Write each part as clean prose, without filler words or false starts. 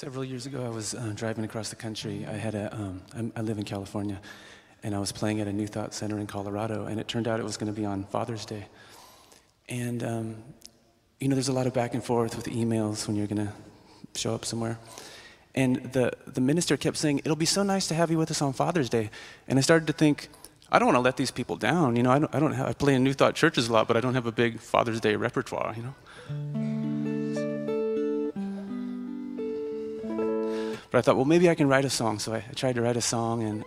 Several years ago, I was driving across the country. I live in California, and I was playing at a New Thought Center in Colorado, and it turned out it was going to be on Father's Day. And, there's a lot of back and forth with emails when you're going to show up somewhere. And the minister kept saying, "It'll be so nice to have you with us on Father's Day." And I started to think, I don't want to let these people down. I play in New Thought churches a lot, but I don't have a big Father's Day repertoire, But I thought, well, maybe I can write a song. So I tried to write a song, and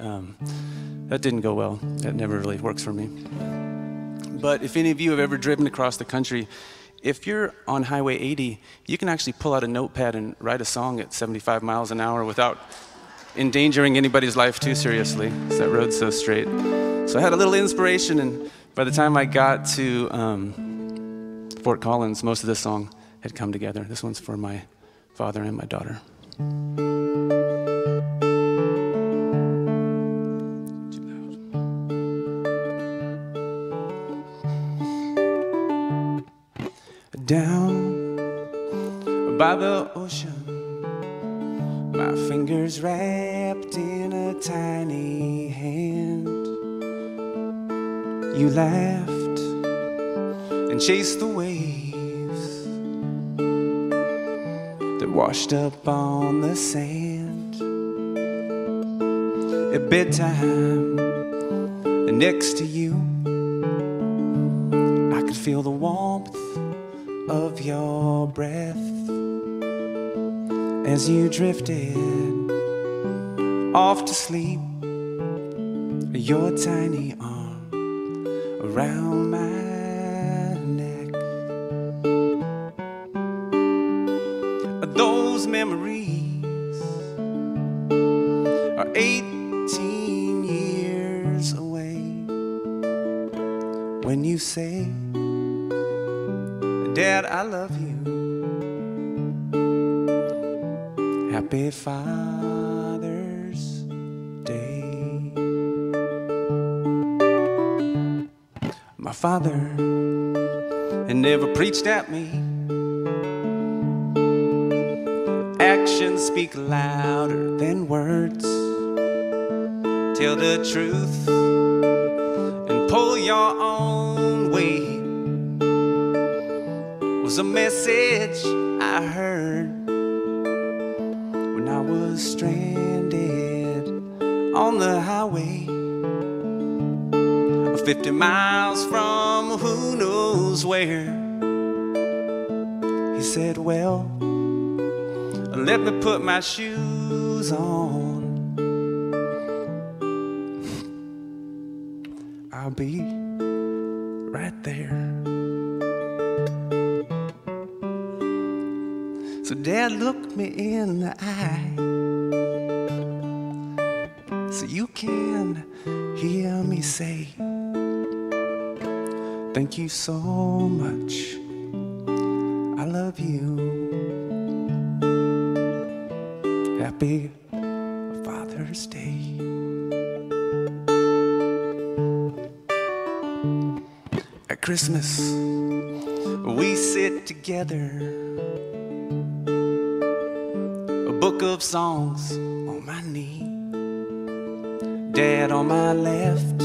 that didn't go well. That never really works for me. But if any of you have ever driven across the country, if you're on Highway 80, you can actually pull out a notepad and write a song at 75 miles an hour without endangering anybody's life too seriously, because that road's so straight. So I had a little inspiration, and by the time I got to Fort Collins, most of the song had come together. This one's for my father and my daughter. Down by the ocean, my fingers wrapped in a tiny hand. You laughed and chased the waves that washed up on the sand. At bedtime, next to you, I could feel the warmth of your breath as you drifted off to sleep, your tiny arm around my neck. Those memories are 18 years away when you say, "Dad, I love you. Happy Father's Day." My father had never preached at me. Actions speak louder than words. Tell the truth and pull your own weight was a message I heard when I was stranded on the highway, 50 miles from who knows where. He said, "Well, let me put my shoes on. I'll be right there." So Dad looked me in the eye so you can hear me say, "Thank you so much. I love you. Happy Father's Day." At Christmas, we sit together, book of songs on my knee, Dad on my left,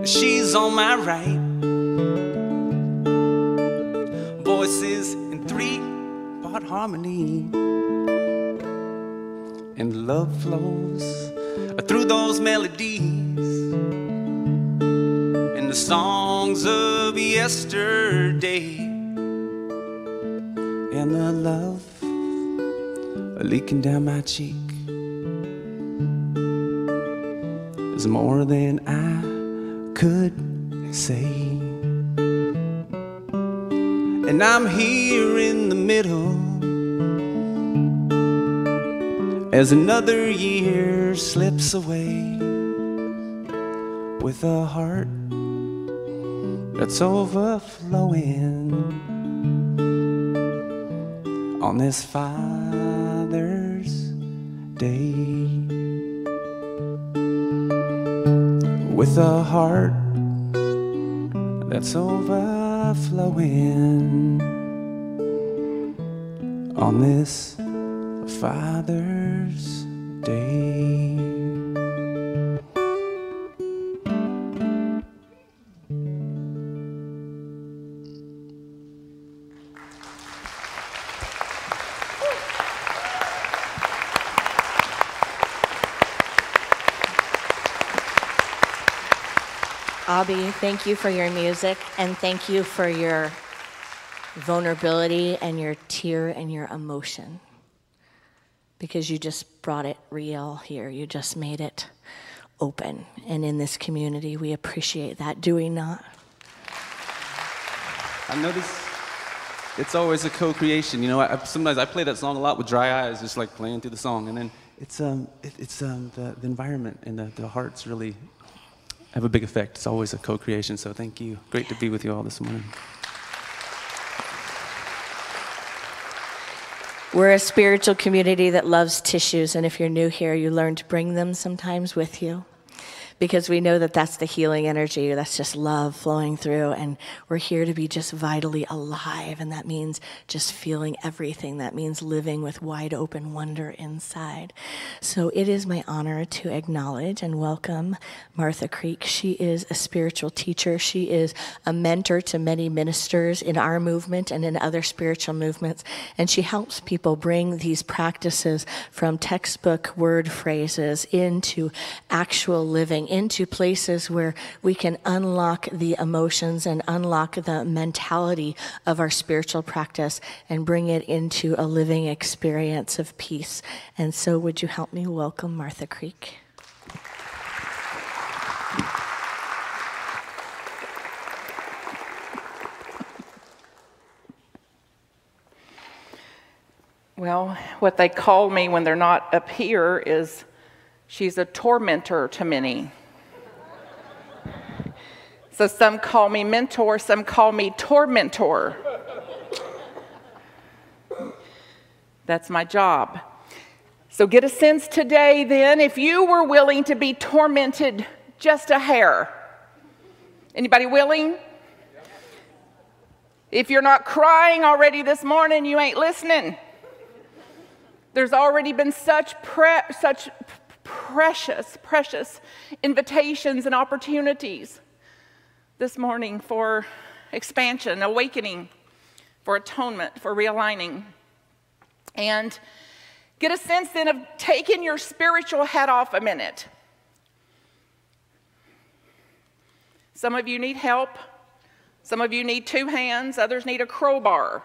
she's on my right, voices in 3-part harmony, and love flows through those melodies and the songs of yesterday, and the love leaking down my cheek is more than I could say. And I'm here in the middle as another year slips away, with a heart that's overflowing on this Father's Day, with a heart that's overflowing on this Father's Day. Abby, thank you for your music, and thank you for your vulnerability and your tear and your emotion, because you just brought it real here. You just made it open, and in this community, we appreciate that, do we not? I notice it's always a co-creation. You know, sometimes I play that song a lot with dry eyes, just like playing through the song, and then it's the environment and the hearts really have a big effect. It's always a co-creation, so thank you. Great to be with you all this morning. We're a spiritual community that loves tissues, and if you're new here, you learn to bring them sometimes with you, because we know that that's the healing energy, that's just love flowing through, and we're here to be just vitally alive, and that means just feeling everything. That means living with wide open wonder inside. So it is my honor to acknowledge and welcome Martha Creek. She is a spiritual teacher. She is a mentor to many ministers in our movement and in other spiritual movements, and she helps people bring these practices from textbook word phrases into actual living, into places where we can unlock the emotions and unlock the mentality of our spiritual practice and bring it into a living experience of peace. And so would you help me welcome Martha Creek? Well, what they call me when they're not up here is she's a tormentor to many. So some call me mentor, some call me tormentor. That's my job. So get a sense today then, if you were willing to be tormented just a hair. Anybody willing? If you're not crying already this morning, you ain't listening. There's already been such precious invitations and opportunities this morning for expansion, awakening, for atonement, for realigning. And get a sense then of taking your spiritual hat off a minute. Some of you need help. Some of you need 2 hands. Others need a crowbar.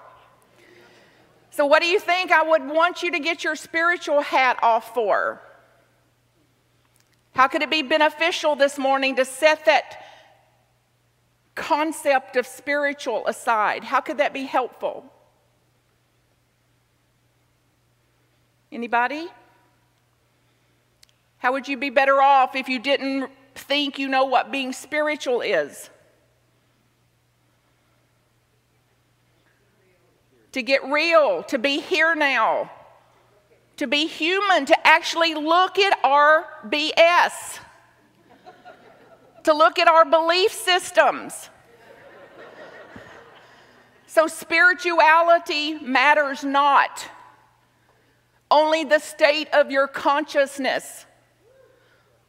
So what do you think I would want you to get your spiritual hat off for? How could it be beneficial this morning to set that concept of spiritual aside? How could that be helpful? Anybody? How would you be better off if you didn't think you know what being spiritual is? To get real, to be here now, to be human, to actually look at our BS, to look at our belief systems. So spirituality matters not. Only the state of your consciousness.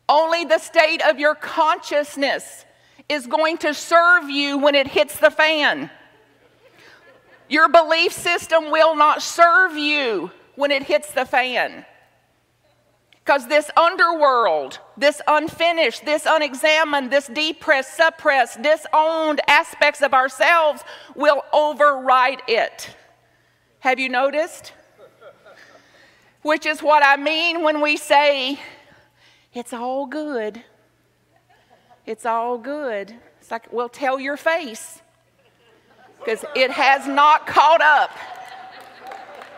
Only the state of your consciousness is going to serve you when it hits the fan. Your belief system will not serve you when it hits the fan. Because this underworld, this unfinished, this unexamined, this depressed, suppressed, disowned aspects of ourselves will override it. Have you noticed? Which is what I mean when we say, it's all good. It's all good. It's like, well, tell your face. Because it has not caught up.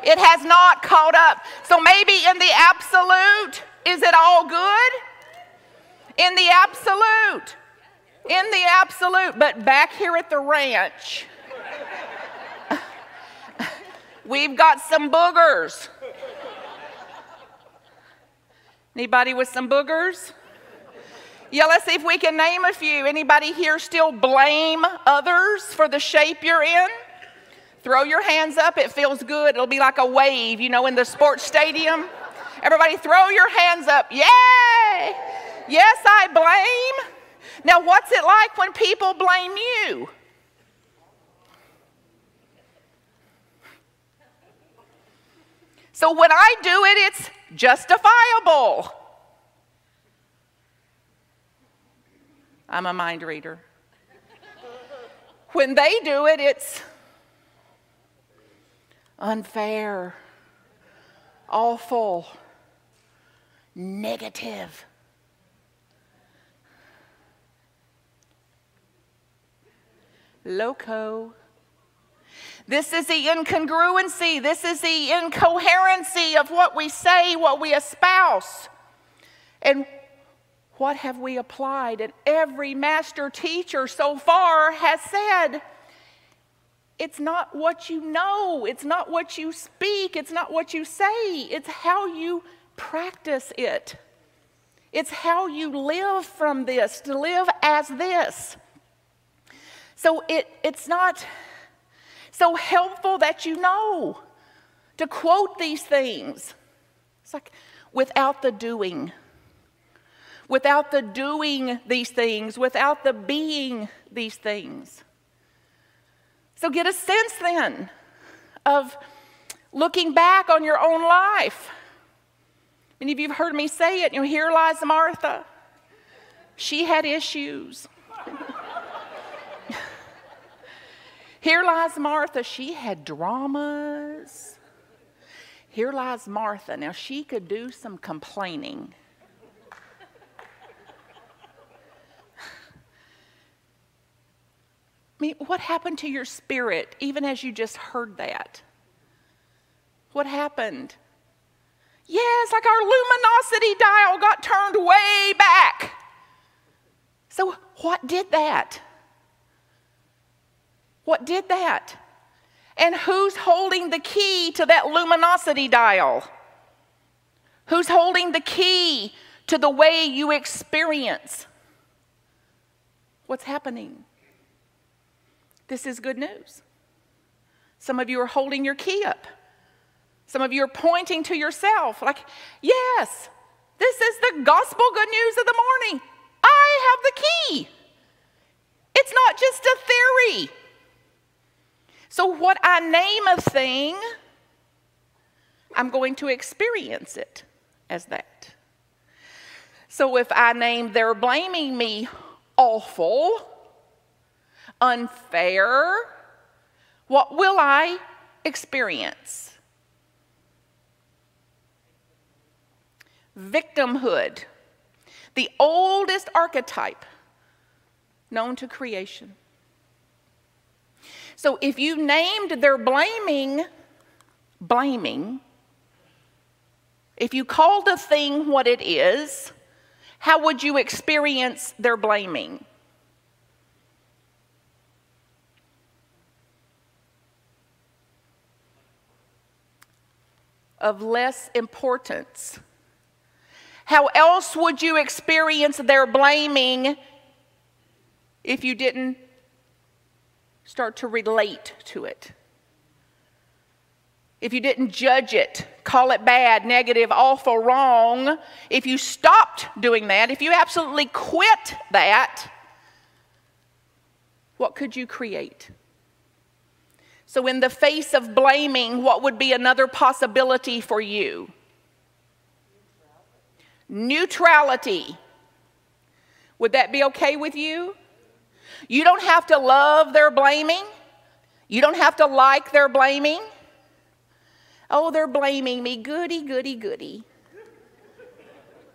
It has not caught up. So maybe in the absolute, is it all good? In the absolute. In the absolute. But back here at the ranch, we've got some boogers. Anybody with some boogers? Yeah, let's see if we can name a few. Anybody here still blame others for the shape you're in? Throw your hands up. It feels good. It'll be like a wave, you know, in the sports stadium. Everybody throw your hands up. Yay! Yes, I blame. Now, what's it like when people blame you? So when I do it, it's justifiable. I'm a mind reader. When they do it, it's unfair, awful, negative. Loco. This is the incongruency. This is the incoherency of what we say, what we espouse. And what have we applied? And every master teacher so far has said, it's not what you know, it's not what you speak, it's not what you say, it's how you practice it. It's how you live from this, to live as this. So it's not so helpful that you know to quote these things. It's like without the doing these things, without the being these things. So get a sense then of looking back on your own life. Many of you have heard me say it. You know, here lies Martha. She had issues. Here lies Martha. She had dramas. Here lies Martha. Now, she could do some complaining. I mean, what happened to your spirit even as you just heard that? What happened? Yes, like our luminosity dial got turned way back. So what did that? What did that? And who's holding the key to that luminosity dial? Who's holding the key to the way you experience what's happening? This is good news. Some of you are holding your key up. Some of you are pointing to yourself like, yes, this is the gospel good news of the morning. I have the key. It's not just a theory. So what I name a thing, I'm going to experience it as that. So if I name they're blaming me awful, unfair, what will I experience? Victimhood, the oldest archetype known to creation. So if you named their blaming, if you called a thing what it is, how would you experience their blaming? Of less importance. How else would you experience their blaming if you didn't start to relate to it? If you didn't judge it, call it bad, negative, awful, wrong, if you stopped doing that, if you absolutely quit that, what could you create? So in the face of blaming, what would be another possibility for you? Neutrality. Would that be okay with you? You don't have to love their blaming. You don't have to like their blaming. Oh, they're blaming me. Goody, goody, goody.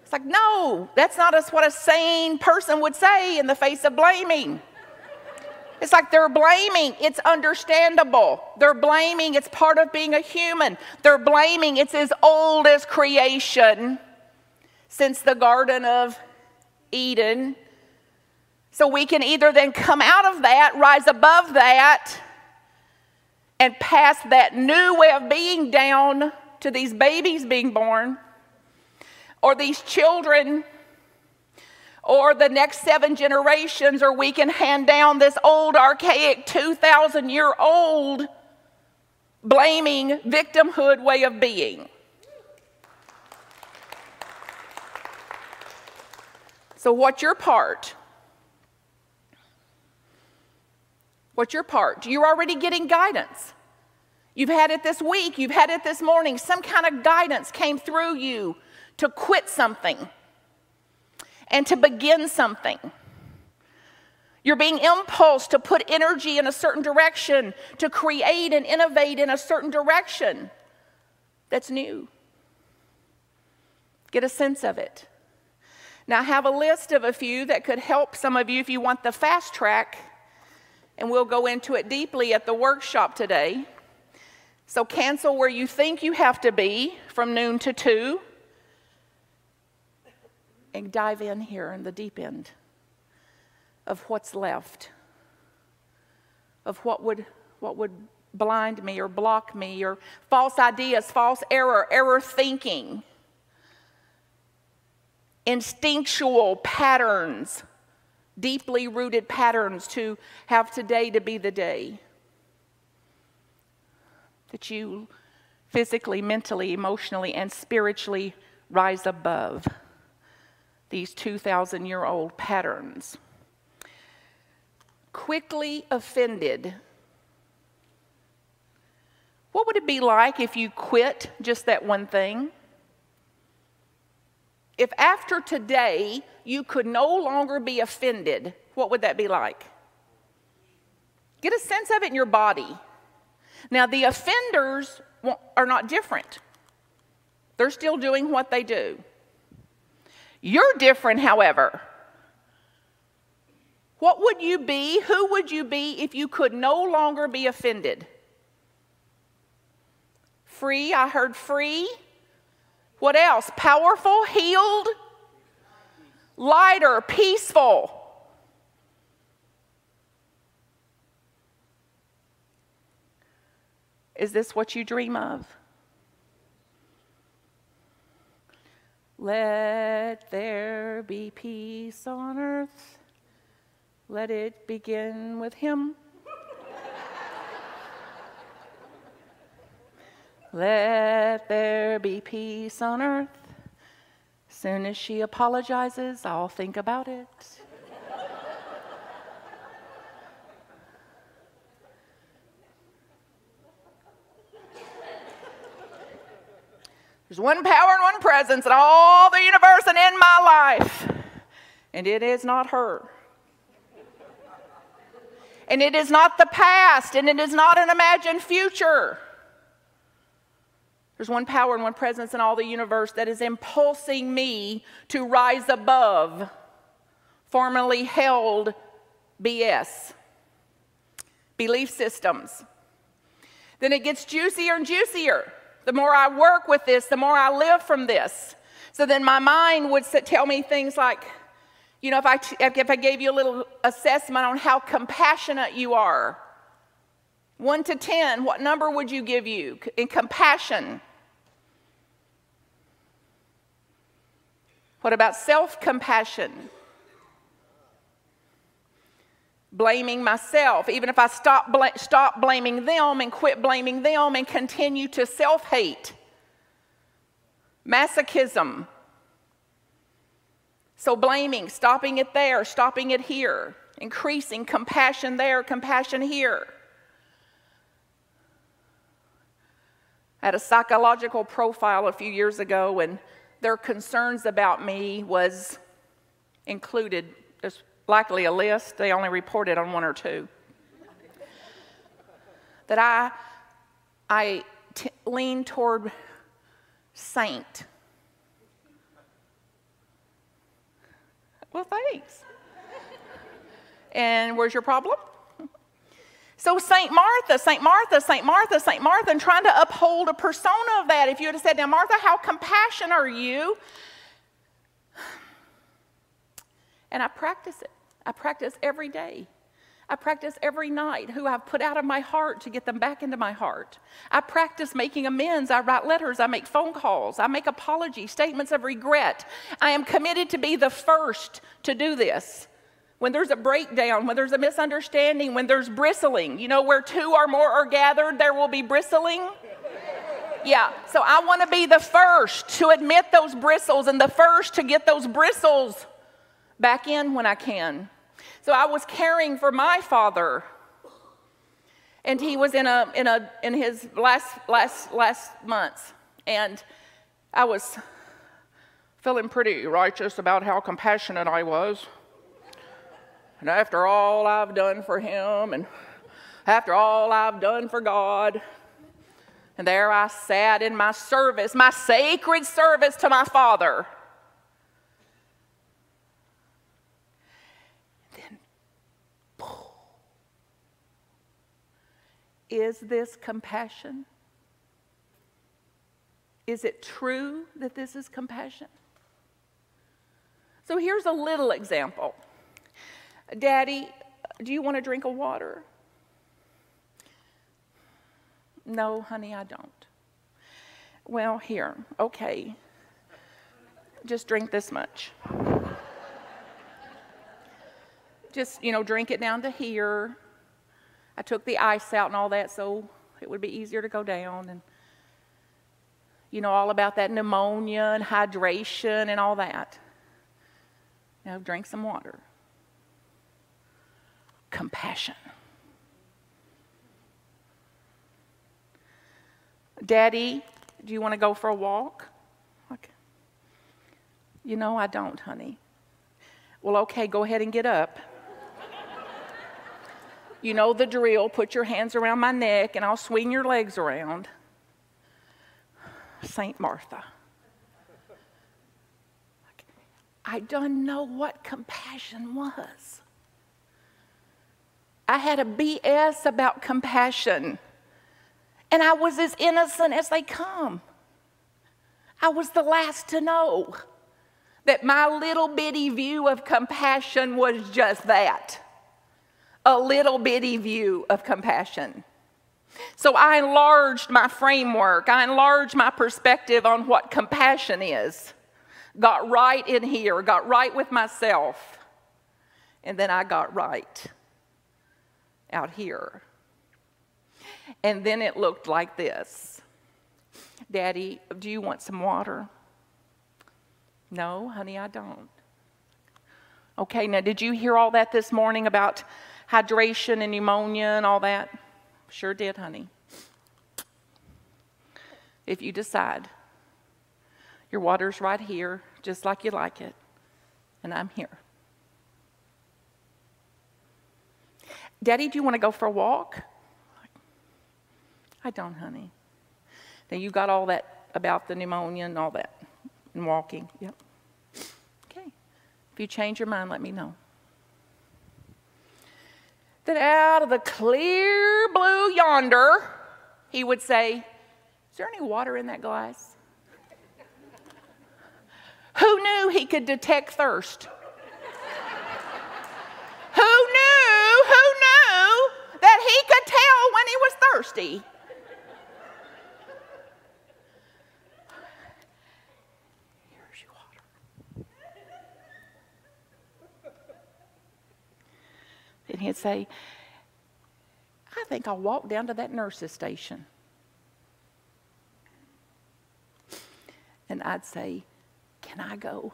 It's like, no, that's not what a sane person would say in the face of blaming. It's like they're blaming. It's understandable. They're blaming. It's part of being a human. They're blaming. It's as old as creation since the Garden of Eden. So we can either then come out of that, rise above that, and pass that new way of being down to these babies being born, or these children, or the next 7 generations, or we can hand down this old, archaic, 2,000-year-old blaming, victimhood way of being. So what's your part? What's your part? You're already getting guidance. You've had it this week. You've had it this morning. Some kind of guidance came through you to quit something and to begin something. You're being impulsed to put energy in a certain direction, to create and innovate in a certain direction that's new. Get a sense of it. Now, I have a list of a few that could help some of you if you want the fast track, and we'll go into it deeply at the workshop today. So cancel where you think you have to be from noon to 2 and dive in here in the deep end of what's left, of what would blind me or block me, or false ideas, false error thinking, instinctual patterns, deeply rooted patterns to have today to be the day that you physically, mentally, emotionally, and spiritually rise above these 2,000-year-old patterns. Quickly offended. What would it be like if you quit just that one thing? If after today you could no longer be offended, what would that be like? Get a sense of it in your body. Now, the offenders are not different. They're still doing what they do. You're different, however. What would you be? Who would you be if you could no longer be offended? Free, I heard free. What else? Powerful, healed, lighter, peaceful. Is this what you dream of? Let there be peace on earth. Let it begin with him. Let there be peace on earth. Soon as she apologizes, I'll think about it. There's one power and one presence in all the universe and in my life, and it is not her. And it is not the past, and it is not an imagined future. There's one power and one presence in all the universe that is impulsing me to rise above formerly held BS, belief systems. Then it gets juicier and juicier. The more I work with this, the more I live from this. So then my mind would tell me things like, you know, if I gave you a little assessment on how compassionate you are, 1 to 10, what number would you give you in compassion? What about self-compassion? Blaming myself, even if I stop blaming them and quit blaming them and continue to self-hate. Masochism. So blaming, stopping it there, stopping it here. Increasing compassion there, compassion here. I had a psychological profile a few years ago, and their concerns about me was included. There's likely a list. They only reported on 1 or 2. That I lean toward saint. Well, thanks. And where's your problem? So Saint Martha, and trying to uphold a persona of that. If you had said, now Martha, how compassionate are you? And I practice it. I practice every day. I practice every night who I've put out of my heart to get them back into my heart. I practice making amends. I write letters. I make phone calls. I make apologies, statements of regret. I am committed to be the first to do this. when there's a breakdown, when there's a misunderstanding, when there's bristling. You know, where two or more are gathered, there will be bristling. Yeah, so I want to be the first to admit those bristles and the first to get those bristles back in when I can. So I was caring for my father, and he was in his last months, and I was feeling pretty righteous about how compassionate I was. And after all I've done for him, and after all I've done for God, and there I sat in my service, my sacred service to my father. Then, is this compassion? Is it true that this is compassion? So here's a little example. Daddy, do you want a drink of water? No, honey, I don't. Well, here, okay. Just drink this much. Just, drink it down to here. I took the ice out and all that so it would be easier to go down. And all about that pneumonia and hydration and all that. Now drink some water. Compassion. Daddy, do you want to go for a walk? Okay. I don't, honey. Well, okay, go ahead and get up. You know the drill. Put your hands around my neck and I'll swing your legs around. Saint Martha. I don't know what compassion was. I had a BS about compassion. And I was as innocent as they come. I was the last to know that my little bitty view of compassion was just that. A little bitty view of compassion. So I enlarged my framework. I enlarged my perspective on what compassion is. Got right in here, got right with myself. And then I got right out here. And then it looked like this. Daddy, do you want some water? No, honey, I don't. Okay, now did you hear all that this morning about hydration and pneumonia and all that? Sure did, honey. If you decide, your water's right here, just like you like it, and I'm here. Daddy, do you want to go for a walk? I don't, honey. Now you got all that about the pneumonia and all that, and walking. Yep. Okay. If you change your mind, let me know. Then out of the clear blue yonder, he would say, is there any water in that glass? Who knew he could detect thirst? Who knew that he could tell when he was thirsty? Here's your water. Then he'd say, I think I'll walk down to that nurse's station. And I'd say, can I go?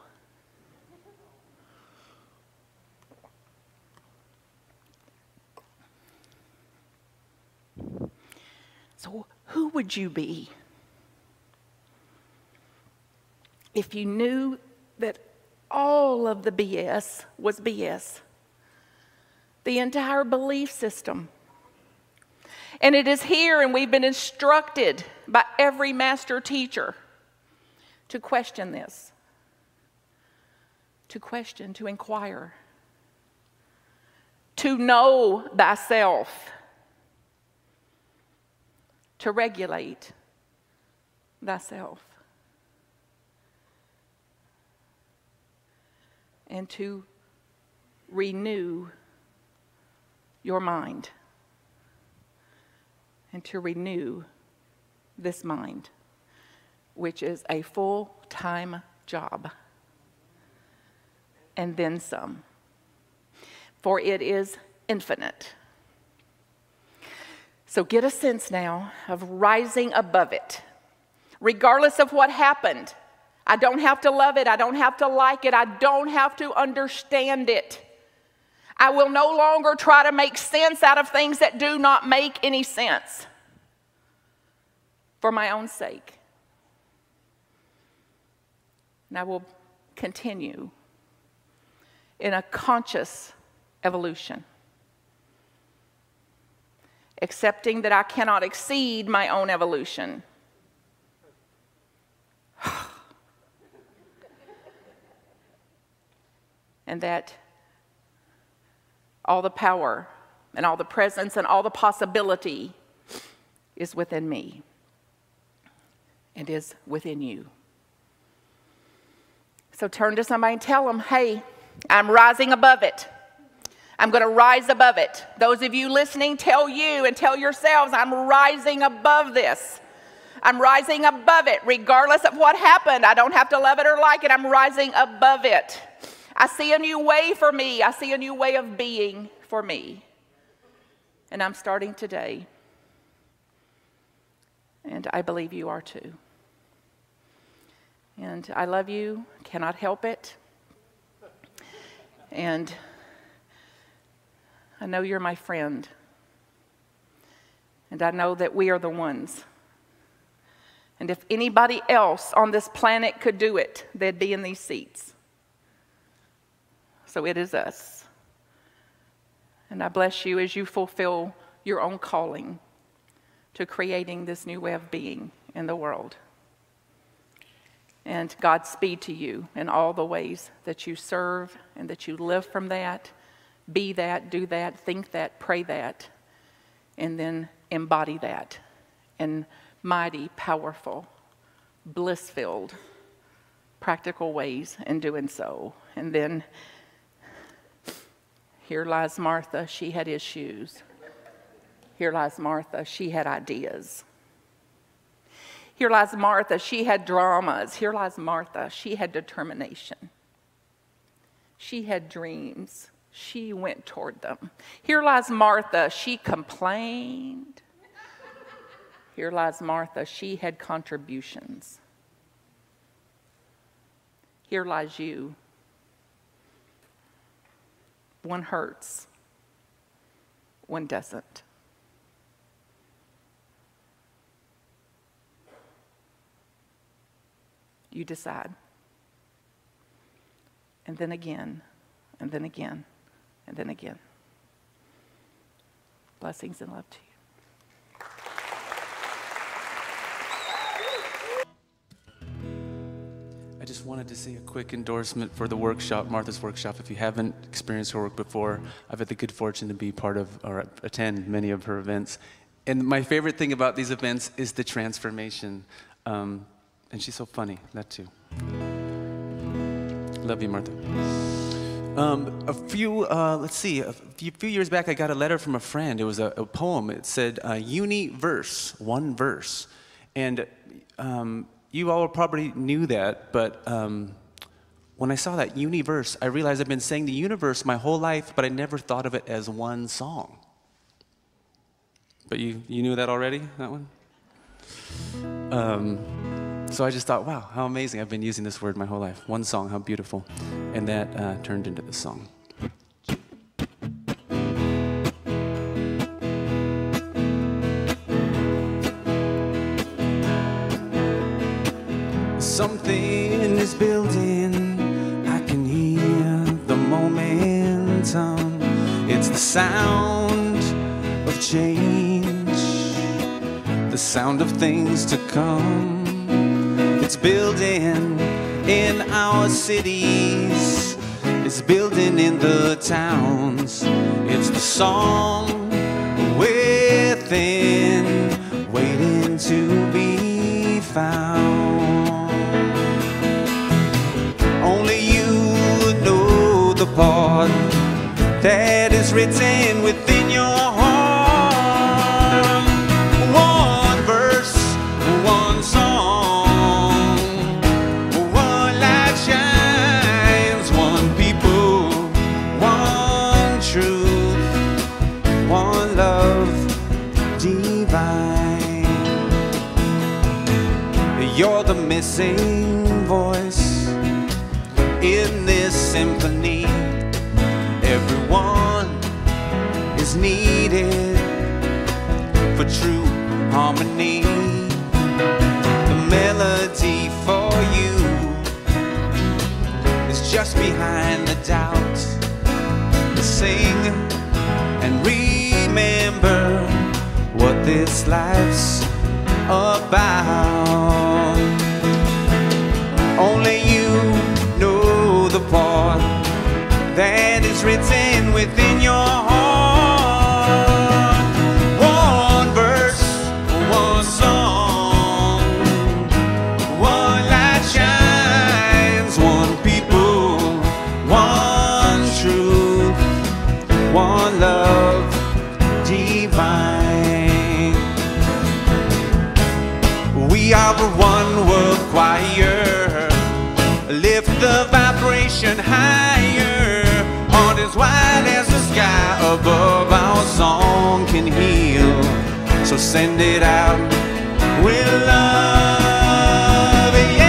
So who would you be if you knew that all of the BS was BS? The entire belief system. And it is here, and we've been instructed by every master teacher to question this, to question, to inquire, to know thyself, to regulate thyself, and to renew your mind, and to renew this mind, which is a full-time job, and then some. for it is infinite. So get a sense now of rising above it. Regardless of what happened, I don't have to love it, I don't have to like it, I don't have to understand it. I will no longer try to make sense out of things that do not make any sense for my own sake. And I will continue in a conscious evolution, accepting that I cannot exceed my own evolution. And that all the power and all the presence and all the possibility is within me and is within you. So turn to somebody and tell them, hey, I'm rising above it. I'm going to rise above it. Those of you listening, tell you and tell yourselves, I'm rising above this. I'm rising above it. Regardless of what happened, I don't have to love it or like it. I'm rising above it. I see a new way for me. I see a new way of being for me. And I'm starting today. And I believe you are too. And I love you, cannot help it. And I know you're my friend. And I know that we are the ones. And if anybody else on this planet could do it, they'd be in these seats. So it is us. And I bless you as you fulfill your own calling to creating this new way of being in the world. And Godspeed to you in all the ways that you serve and that you live from that, be that, do that, think that, pray that, and then embody that in mighty, powerful, bliss-filled, practical ways in doing so. And then here lies Martha, she had issues. Here lies Martha, she had ideas. Here lies Martha, she had dramas. Here lies Martha, she had determination. She had dreams. She went toward them. Here lies Martha, she complained. Here lies Martha, she had contributions. Here lies you. One hurts, one doesn't. You decide. And then again, and then again, and then again. Blessings and love to you. I just wanted to say a quick endorsement for the workshop, Martha's Workshop. If you haven't experienced her work before, I've had the good fortune to be part of or attend many of her events. And my favorite thing about these events is the transformation. And she's so funny, that too. Love you, Martha. A few years back, I got a letter from a friend. It was a poem. It said, uni-verse, one verse. And you all probably knew that, but when I saw that universe, I realized I've been saying the universe my whole life, but I never thought of it as one song. But you knew that already, that one? So I just thought, wow, how amazing. I've been using this word my whole life. One song, how beautiful. And that turned into this song. Something is building, I can hear the momentum. It's the sound of change, the sound of things to come. It's building in our cities, it's building in the towns. It's the song within, waiting to be found. Only you know the part that is written within your heart. One verse, one song, one light shines, one people, one truth. you're the missing voice in this symphony. Everyone is needed for true harmony. The melody for you is just behind the doubt. Sing and remember what this life's about. Only you know the part that is written within your heart. One verse, one song, one light shines, one people, one truth, one love divine. We are the one world choir. Lift the vibration higher. Heart as wide as the sky above. Our song can heal, so send it out with love. Yeah.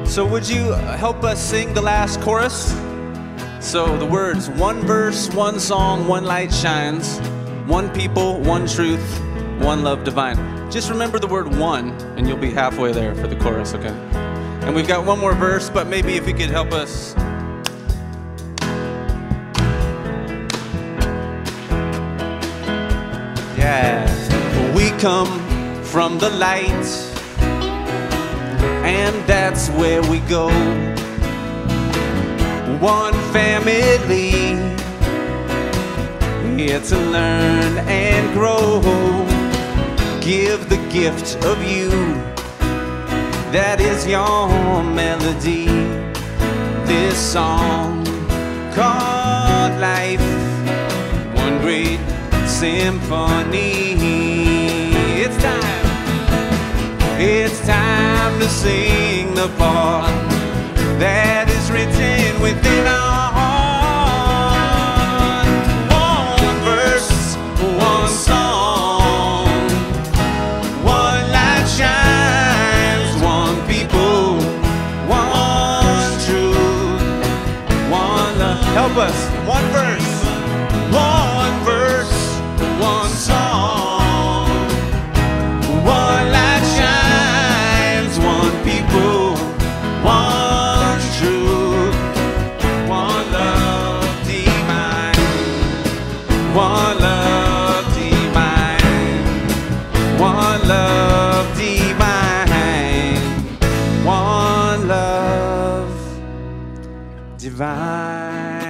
So would you help us sing the last chorus? So the words, one verse, one song, one light shines, one people, one truth, one love divine. Just remember the word one, and you'll be halfway there for the chorus, okay? And we've got one more verse, but maybe if you could help us. Yeah. We come from the light, and that's where we go. One family, here to learn and grow. Give the gift of you, that is your melody. This song called life, one great symphony. It's time to sing the part that is written within our heart. One verse, one song, one light shines, one people, one truth, one love. Help us. One verse, one song, one light shines, one people, one truth, one love divine, one love divine, one love divine, one love divine.